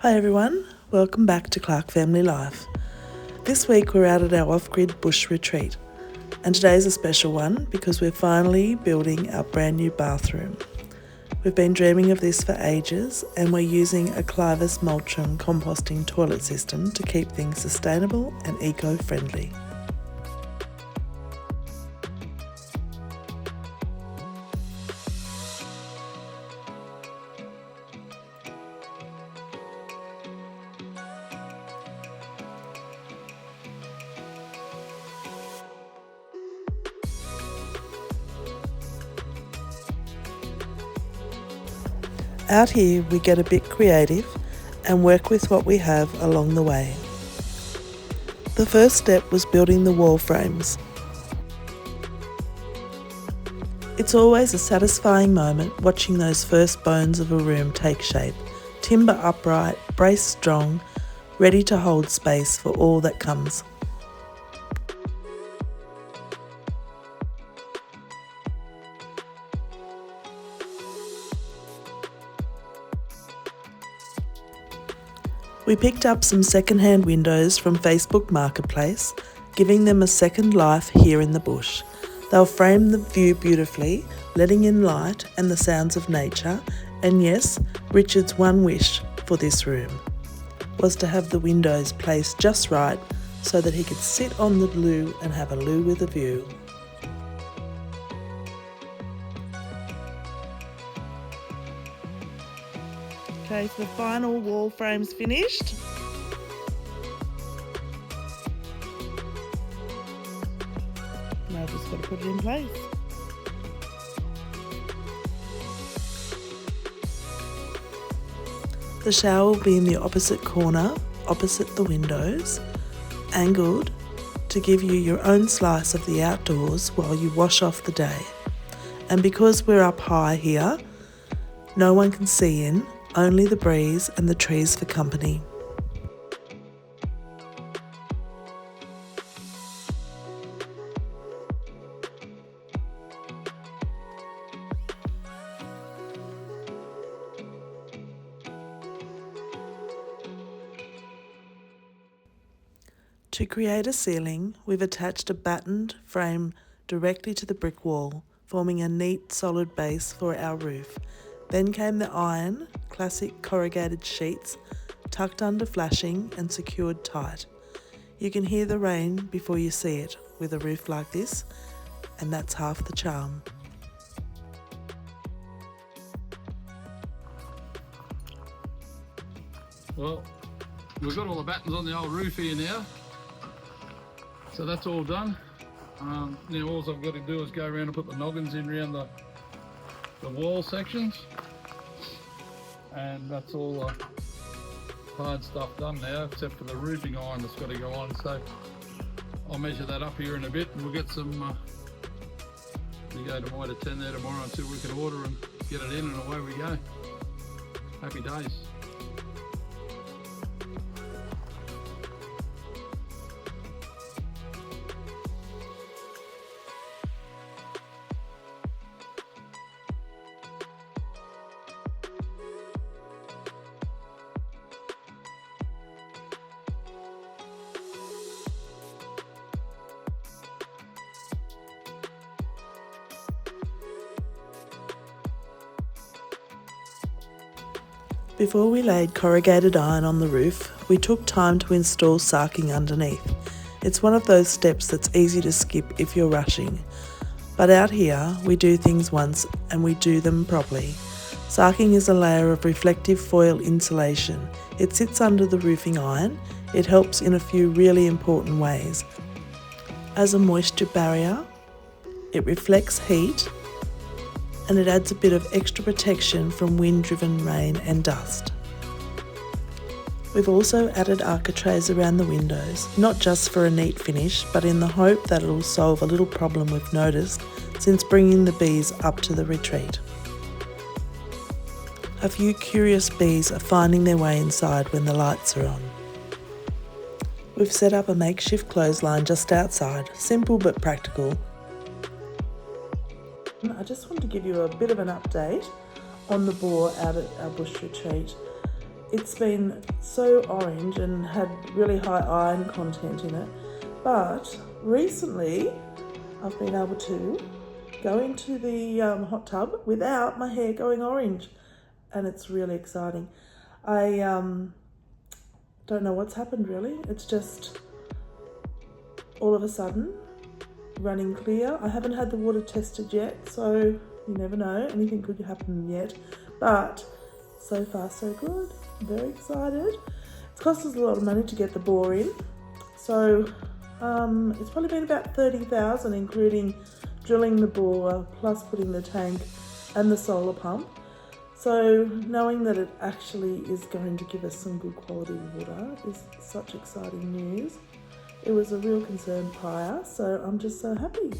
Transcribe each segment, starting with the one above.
Hi everyone, welcome back to Clark Family Life. This week we're out at our off-grid bush retreat, and today's a special one because we're finally building our brand new bathroom. We've been dreaming of this for ages, and we're using a Clivus Multrum composting toilet system to keep things sustainable and eco-friendly. Out here we get a bit creative and work with what we have along the way. The first step was building the wall frames. It's always a satisfying moment watching those first bones of a room take shape, timber upright, brace strong, ready to hold space for all that comes. We picked up some second-hand windows from Facebook Marketplace, giving them a second life here in the bush. They'll frame the view beautifully, letting in light and the sounds of nature, and yes, Richard's one wish for this room was to have the windows placed just right so that he could sit on the loo and have a loo with a view. Okay, so the final wall frame's finished. Now I've just got to put it in place. The shower will be in the opposite corner, opposite the windows, angled to give you your own slice of the outdoors while you wash off the day. And because we're up high here, no one can see in, only the breeze and the trees for company. To create a ceiling, we've attached a battened frame directly to the brick wall, forming a neat solid base for our roof. Then came the iron, classic corrugated sheets, tucked under flashing and secured tight. You can hear the rain before you see it with a roof like this, and that's half the charm. Well, we've got all the battens on the old roof here now, so that's all done. Now all I've got to do is go around and put the noggins in around the wall sections, and that's all the hard stuff done now, except for the roofing iron that's got to go on. So I'll measure that up here in a bit, and we'll get some. We go to Mitre 10 there tomorrow and see what we can order and get it in, and away we go. Happy days. Before we laid corrugated iron on the roof, we took time to install sarking underneath. It's one of those steps that's easy to skip if you're rushing. But out here, we do things once and we do them properly. Sarking is a layer of reflective foil insulation. It sits under the roofing iron. It helps in a few really important ways. As a moisture barrier, it reflects heat, and it adds a bit of extra protection from wind-driven rain and dust. We've also added architraves around the windows, not just for a neat finish, but in the hope that it'll solve a little problem we've noticed since bringing the bees up to the retreat. A few curious bees are finding their way inside when the lights are on. We've set up a makeshift clothesline just outside, simple but practical. I just wanted to give you a bit of an update on the boar out at our bush retreat. it's been so orange and had really high iron content in it. But recently I've been able to go into the hot tub without my hair going orange, and it's really exciting. I don't know what's happened really. It's just all of a sudden running clear. I haven't had the water tested yet, so you never know, anything could happen yet, but so far so good. I'm very excited. It's cost us a lot of money to get the bore in, so it's probably been about 30,000 including drilling the bore plus putting the tank and the solar pump. So knowing that it actually is going to give us some good quality water is such exciting news. It was a real concern prior, so I'm just so happy.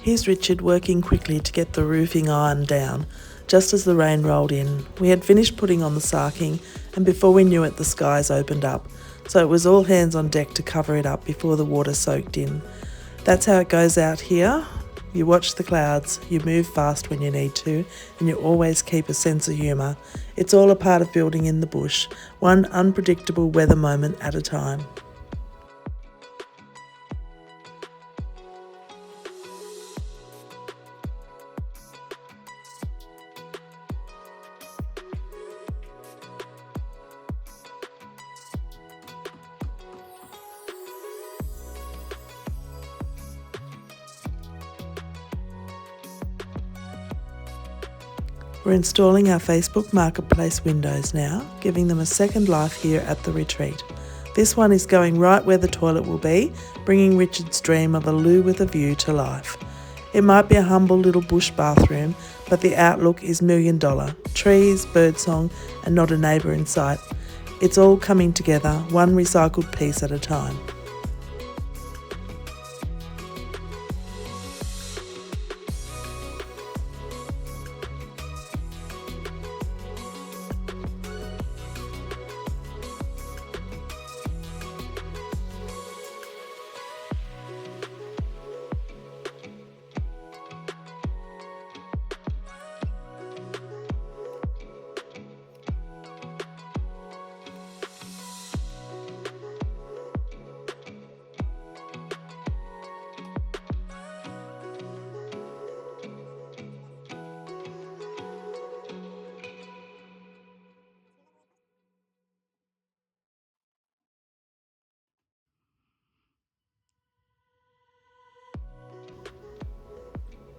Here's Richard working quickly to get the roofing iron down. Just as the rain rolled in, we had finished putting on the sarking, and before we knew it, the skies opened up. So it was all hands on deck to cover it up before the water soaked in. That's how it goes out here. You watch the clouds, you move fast when you need to, and you always keep a sense of humour. It's all a part of building in the bush, one unpredictable weather moment at a time. We're installing our Facebook Marketplace windows now, giving them a second life here at the retreat. This one is going right where the toilet will be, bringing Richard's dream of a loo with a view to life. It might be a humble little bush bathroom, but the outlook is $1 million. Trees, birdsong, and not a neighbour in sight. It's all coming together, one recycled piece at a time.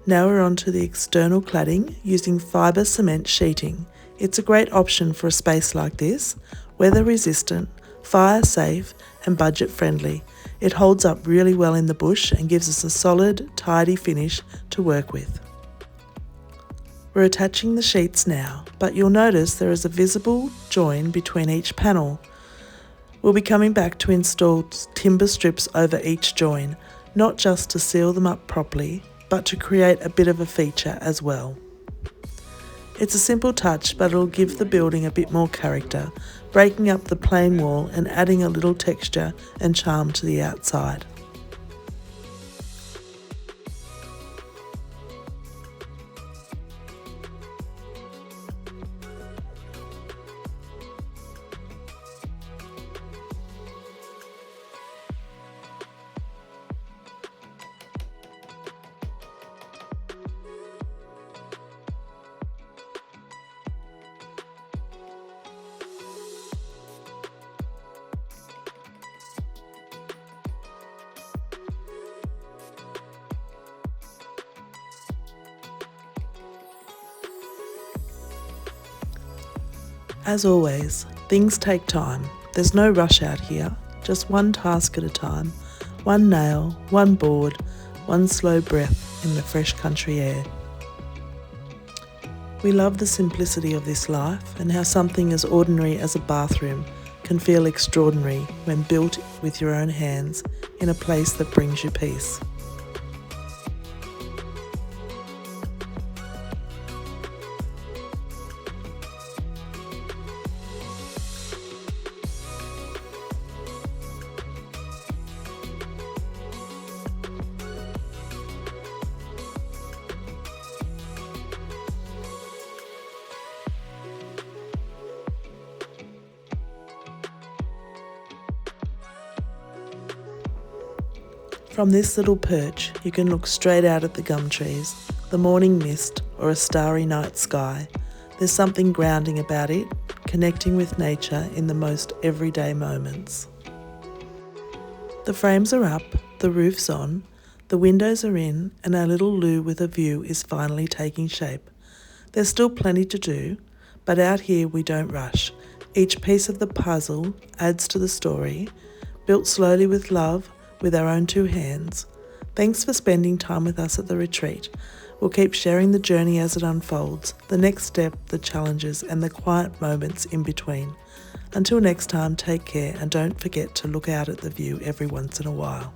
Now we're on to the external cladding using fibre cement sheeting. It's a great option for a space like this, weather resistant, fire safe and budget friendly. It holds up really well in the bush and gives us a solid, tidy finish to work with. We're attaching the sheets now, but you'll notice there is a visible join between each panel. We'll be coming back to install timber strips over each join, not just to seal them up properly, but to create a bit of a feature as well. It's a simple touch, but it'll give the building a bit more character, breaking up the plain wall and adding a little texture and charm to the outside. As always, things take time. There's no rush out here, just one task at a time, one nail, one board, one slow breath in the fresh country air. We love the simplicity of this life and how something as ordinary as a bathroom can feel extraordinary when built with your own hands in a place that brings you peace. From this little perch, you can look straight out at the gum trees, the morning mist, or a starry night sky. There's something grounding about it, connecting with nature in the most everyday moments. The frames are up, the roof's on, the windows are in, and our little loo with a view is finally taking shape. There's still plenty to do, but out here we don't rush. Each piece of the puzzle adds to the story, built slowly with love, with our own two hands. Thanks for spending time with us at the retreat. We'll keep sharing the journey as it unfolds, the next step, the challenges, and the quiet moments in between. Until next time, take care and don't forget to look out at the view every once in a while.